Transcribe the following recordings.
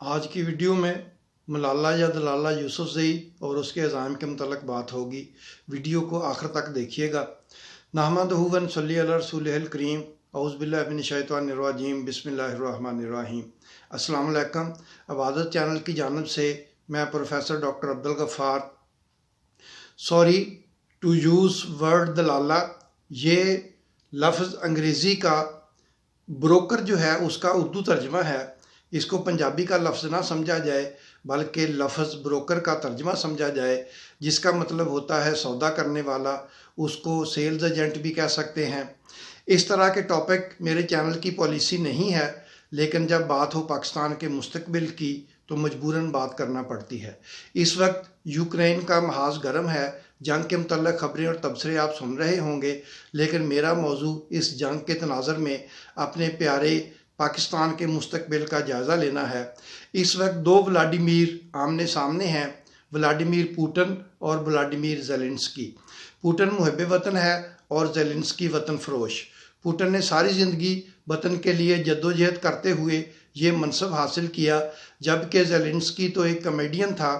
آج کی ویڈیو میں ملالہ یا دلالہ یوسفزئی اور اس کے عزائم کے متعلق بات ہوگی۔ ویڈیو کو آخر تک دیکھیے گا۔ نحمدہ و نصلی علی رسولہ الکریم، اعوذ باللہ من الشیطان الرجیم، بسم اللہ الرحمن الرحیم۔ السلام علیکم۔ عبادت چینل کی جانب سے میں professor doctor Abdul Ghaffar. Sorry to use word دلالہ، یہ لفظ انگریزی کا بروکر جو ہے اس کا اردو ترجمہ ہے۔ اس کو پنجابی کا لفظ نہ سمجھا جائے بلکہ لفظ بروکر کا ترجمہ سمجھا جائے، جس کا مطلب ہوتا ہے سودا کرنے والا۔ اس کو سیلز ایجنٹ بھی کہہ سکتے ہیں۔ اس طرح کے ٹاپک میرے چینل کی پالیسی نہیں ہے، لیکن جب بات ہو پاکستان کے مستقبل کی تو مجبوراً بات کرنا پڑتی ہے۔ اس وقت یوکرین کا محاذ گرم ہے۔ جنگ کے متعلق خبریں اور تبصرے آپ سن رہے ہوں گے، لیکن میرا موضوع اس جنگ کے تناظر میں اپنے پیارے پاکستان کے مستقبل کا جائزہ لینا ہے۔ اس وقت دو ولادیمیر آمنے سامنے ہیں، ولادیمیر پوٹن اور ولادیمیر زیلنسکی۔ پوٹن محب وطن ہے اور زیلنسکی وطن فروش۔ پوٹن نے ساری زندگی وطن کے لیے جدوجہد کرتے ہوئے یہ منصب حاصل کیا، جبکہ زیلنسکی تو ایک کامیڈین تھا۔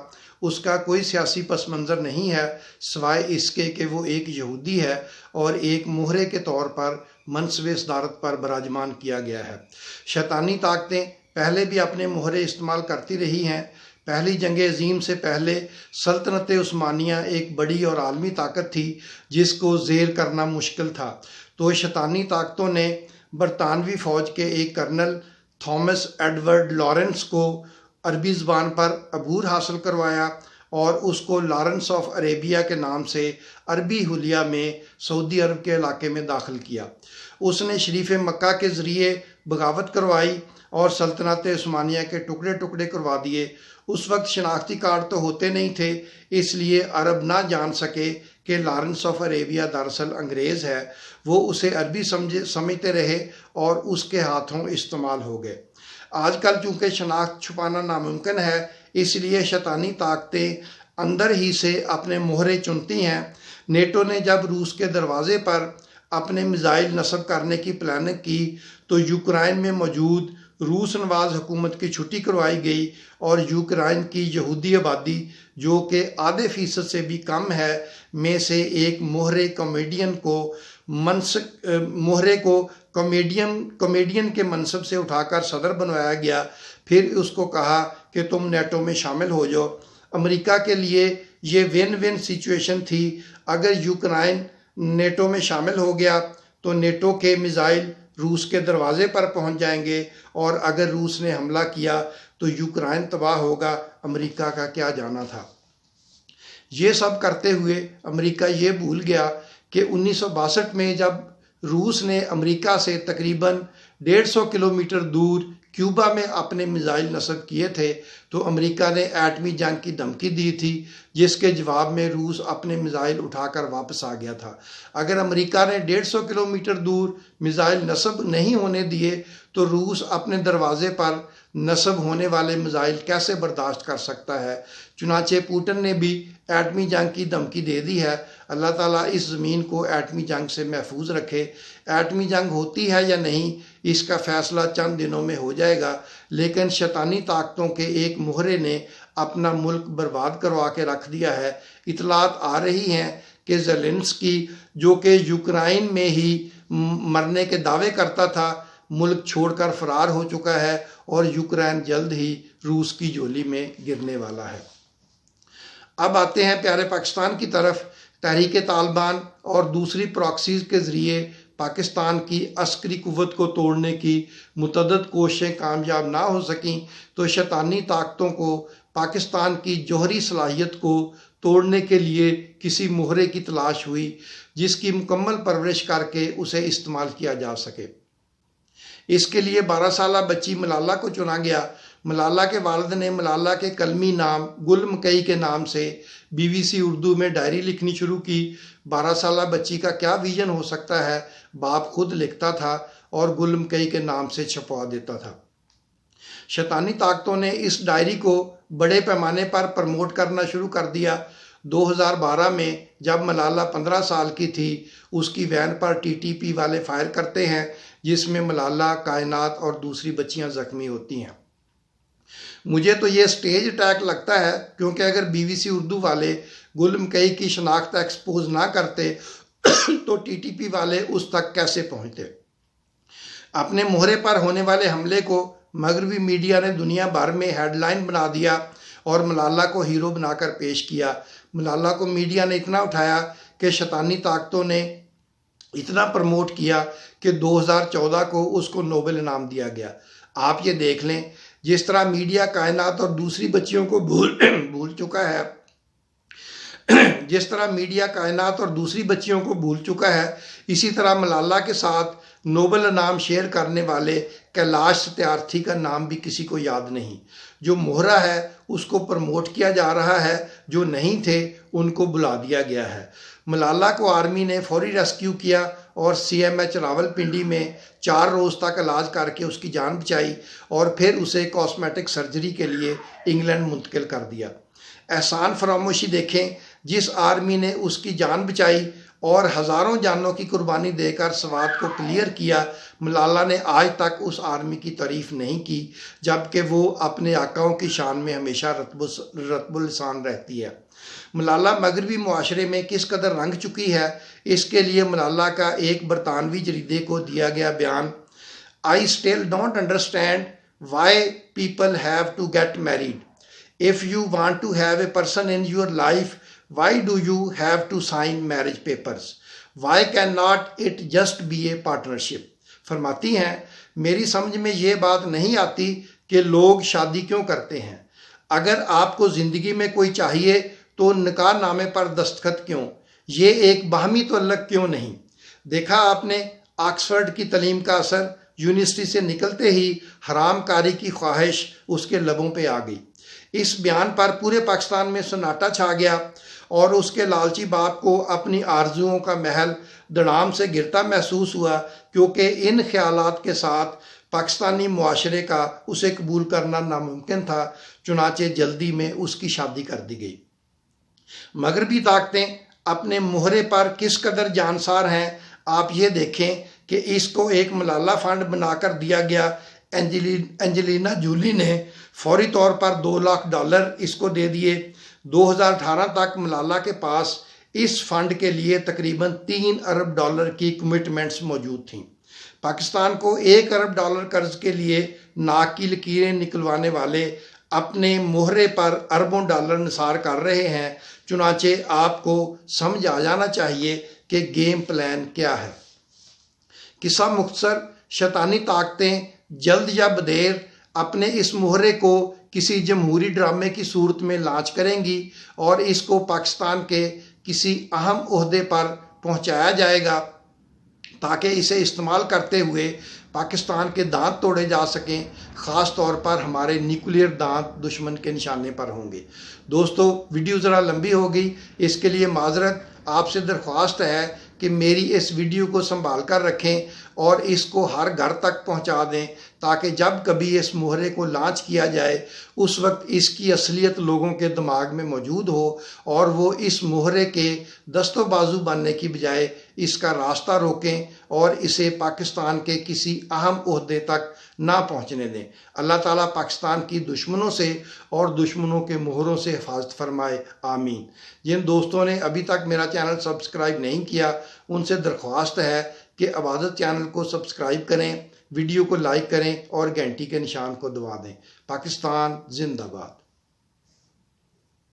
اس کا کوئی سیاسی پس منظر نہیں ہے سوائے اس کے کہ وہ ایک یہودی ہے اور ایک مہرے کے طور پر منصب صدارت پر براجمان کیا گیا ہے۔ شیطانی طاقتیں پہلے بھی اپنے مہرے استعمال کرتی رہی ہیں۔ پہلی جنگ عظیم سے پہلے سلطنت عثمانیہ ایک بڑی اور عالمی طاقت تھی جس کو زیر کرنا مشکل تھا، تو شیطانی طاقتوں نے برطانوی فوج کے ایک کرنل تھامس ایڈورڈ لارنس کو عربی زبان پر عبور حاصل کروایا اور اس کو لارنس آف عربیہ کے نام سے عربی حلیہ میں سعودی عرب کے علاقے میں داخل کیا۔ اس نے شریف مکہ کے ذریعے بغاوت کروائی اور سلطنت عثمانیہ کے ٹکڑے ٹکڑے کروا دیے۔ اس وقت شناختی کارڈ تو ہوتے نہیں تھے، اس لیے عرب نہ جان سکے کہ لارنس آف عربیہ دراصل انگریز ہے۔ وہ اسے عربی سمجھتے رہے اور اس کے ہاتھوں استعمال ہو گئے۔ آج کل چونکہ شناخت چھپانا ناممکن ہے، اس لیے شیطانی طاقتیں اندر ہی سے اپنے مہرے چنتی ہیں۔ نیٹو نے جب روس کے دروازے پر اپنے میزائل نصب کرنے کی پلاننگ کی تو یوکرائن میں موجود روس نواز حکومت کی چھٹی کروائی گئی اور یوکرائن کی یہودی آبادی، جو کہ ½ سے بھی کم ہے، میں سے ایک مہرے کو کامیڈین کے منصب سے اٹھا کر صدر بنوایا گیا۔ پھر اس کو کہا کہ تم نیٹو میں شامل ہو جاؤ۔ امریکہ کے لیے یہ ون ون سچویشن تھی۔ اگر یوکرائن نیٹو میں شامل ہو گیا تو نیٹو کے میزائل روس کے دروازے پر پہنچ جائیں گے، اور اگر روس نے حملہ کیا تو یوکرائن تباہ ہوگا۔ امریکہ کا کیا جانا تھا۔ یہ سب کرتے ہوئے امریکہ یہ بھول گیا کہ 1962 میں جب روس نے امریکہ سے تقریباً 150 کلومیٹر دور کیوبا میں اپنے میزائل نصب کیے تھے تو امریکہ نے ایٹمی جنگ کی دھمکی دی تھی، جس کے جواب میں روس اپنے میزائل اٹھا کر واپس آ گیا تھا۔ اگر امریکہ نے 150 کلومیٹر دور میزائل نصب نہیں ہونے دیے تو روس اپنے دروازے پر نصب ہونے والے میزائل کیسے برداشت کر سکتا ہے؟ چنانچہ پوٹن نے بھی ایٹمی جنگ کی دھمکی دے دی ہے۔ اللہ تعالیٰ اس زمین کو ایٹمی جنگ سے محفوظ رکھے۔ ایٹمی جنگ ہوتی ہے یا نہیں، اس کا فیصلہ چند دنوں میں ہو جائے گا، لیکن شیطانی طاقتوں کے ایک مہرے نے اپنا ملک برباد کروا کے رکھ دیا ہے۔ اطلاعات آ رہی ہیں کہ زیلنسکی، جو کہ یوکرائن میں ہی مرنے کے دعوے کرتا تھا، ملک چھوڑ کر فرار ہو چکا ہے اور یوکرائن جلد ہی روس کی جولی میں گرنے والا ہے۔ اب آتے ہیں پیارے پاکستان کی طرف۔ تحریک طالبان اور دوسری پراکسیز کے ذریعے پاکستان کی عسکری قوت کو توڑنے کی متعدد کوششیں کامیاب نہ ہو سکیں تو شیطانی طاقتوں کو پاکستان کی جوہری صلاحیت کو توڑنے کے لیے کسی مہرے کی تلاش ہوئی جس کی مکمل پرورش کر کے اسے استعمال کیا جا سکے۔ اس کے لیے 12 سالہ بچی ملالہ کو چنا گیا۔ ملالہ کے والد نے ملالہ کے کلمی نام گل مکئی کے نام سے BBC اردو میں ڈائری لکھنی شروع کی۔ 12 سالہ بچی کا کیا ویژن ہو سکتا ہے؟ باپ خود لکھتا تھا اور گل مکئی کے نام سے چھپوا دیتا تھا۔ شیطانی طاقتوں نے اس ڈائری کو بڑے پیمانے پر پروموٹ کرنا شروع کر دیا۔ 2012 میں جب ملالہ 15 سال کی تھی، اس کی وین پر TTP والے فائر کرتے ہیں، جس میں ملالہ، کائنات اور دوسری بچیاں زخمی ہوتی ہیں۔ مجھے تو یہ سٹیج اٹیک لگتا ہے، کیونکہ اگر BBC اردو والے گل مکئی کی شناخت ایکسپوز نہ کرتے تو TTP والے اس تک کیسے پہنچتے؟ اپنے مہرے پر ہونے والے حملے کو مغربی میڈیا نے دنیا بھر میں ہیڈ لائن بنا دیا اور ملالہ کو ہیرو بنا کر پیش کیا۔ ملالہ کو میڈیا نے اتنا اٹھایا کہ شیطانی طاقتوں نے اتنا پروموٹ کیا کہ 2014 کو اس کو نوبل انعام دیا گیا۔ آپ یہ دیکھ لیں، جس طرح میڈیا کائنات اور دوسری بچیوں کو بھول چکا ہے، اسی طرح ملالہ کے ساتھ نوبل انعام شیئر کرنے والے کیلاش ستیارتھی کا نام بھی کسی کو یاد نہیں۔ جو مہرا ہے اس کو پروموٹ کیا جا رہا ہے، جو نہیں تھے ان کو بلا دیا گیا ہے۔ ملالہ کو آرمی نے فوری ریسکیو کیا اور CMH راولپنڈی میں 4 روز تک علاج کر کے اس کی جان بچائی اور پھر اسے کاسمیٹک سرجری کے لیے انگلینڈ منتقل کر دیا۔ احسان فراموشی دیکھیں، جس آرمی نے اس کی جان بچائی اور ہزاروں جانوں کی قربانی دے کر سوات کو کلیئر کیا، ملالہ نے آج تک اس آرمی کی تعریف نہیں کی، جبکہ وہ اپنے آقاؤں کی شان میں ہمیشہ رتب اللسان رہتی ہے۔ ملالہ مغربی معاشرے میں کس قدر رنگ چکی ہے، اس کے لیے ملالہ کا ایک برطانوی جریدے کو دیا گیا بیان: I still don't understand why people have to get married. If you want to have a person in your life, why do you have to sign marriage papers? Why cannot it just be a partnership? فرماتی ہیں، میری سمجھ میں یہ بات نہیں آتی کہ لوگ شادی کیوں کرتے ہیں۔ اگر آپ کو زندگی میں کوئی چاہیے تو نکاح نامے پر دستخط کیوں؟ یہ ایک باہمی تعلق کیوں نہیں؟ دیکھا آپ نے آکسفورڈ کی تعلیم کا اثر، یونیورسٹی سے نکلتے ہی حرام کاری کی خواہش اس کے لبوں پہ آ گئی۔ اس بیان پر پورے پاکستان میں سناٹا چھا گیا اور اس کے لالچی باپ کو اپنی آرزوؤں کا محل دڑام سے گرتا محسوس ہوا، کیونکہ ان خیالات کے ساتھ پاکستانی معاشرے کا اسے قبول کرنا ناممکن تھا، چنانچہ جلدی میں اس کی شادی کر دی گئی۔ مغربی طاقتیں اپنے مہرے پر کس قدر جانسار ہیں، آپ یہ دیکھیں کہ اس کو ایک ملالہ فنڈ بنا کر دیا گیا۔ انجلینا جولی نے فوری طور پر $2 لاکھ اس کو دے دیے۔ 2018 تک ملالہ کے پاس اس فنڈ کے لیے تقریباً $3 ارب کی کمٹمنٹس موجود تھیں۔ پاکستان کو $1 ارب قرض کے لیے ناک کی لکیریں نکلوانے والے اپنے مہرے پر اربوں ڈالر نثار کر رہے ہیں، چنانچہ آپ کو سمجھ آ جانا چاہیے کہ گیم پلان کیا ہے۔ قصہ مختصر، شیطانی طاقتیں جلد یا بدیر اپنے اس مہرے کو کسی جمہوری ڈرامے کی صورت میں لانچ کریں گی اور اس کو پاکستان کے کسی اہم عہدے پر پہنچایا جائے گا تاکہ اسے استعمال کرتے ہوئے پاکستان کے دانت توڑے جا سکیں، خاص طور پر ہمارے نیوکلیئر دانت دشمن کے نشانے پر ہوں گے۔ دوستو، ویڈیو ذرا لمبی ہو گئی، اس کے لیے معذرت۔ آپ سے درخواست ہے کہ میری اس ویڈیو کو سنبھال کر رکھیں اور اس کو ہر گھر تک پہنچا دیں تاکہ جب کبھی اس مہرے کو لانچ کیا جائے اس وقت اس کی اصلیت لوگوں کے دماغ میں موجود ہو اور وہ اس مہرے کے دست و بازو بننے کی بجائے اس کا راستہ روکیں اور اسے پاکستان کے کسی اہم عہدے تک نہ پہنچنے دیں۔ اللہ تعالیٰ پاکستان کی دشمنوں سے اور دشمنوں کے مہروں سے حفاظت فرمائے، آمین۔ جن دوستوں نے ابھی تک میرا چینل سبسکرائب نہیں کیا ان سے درخواست ہے کہ عبادت چینل کو سبسکرائب کریں، ویڈیو کو لائک کریں اور گھنٹی کے نشان کو دبا دیں۔ پاکستان زندہ باد۔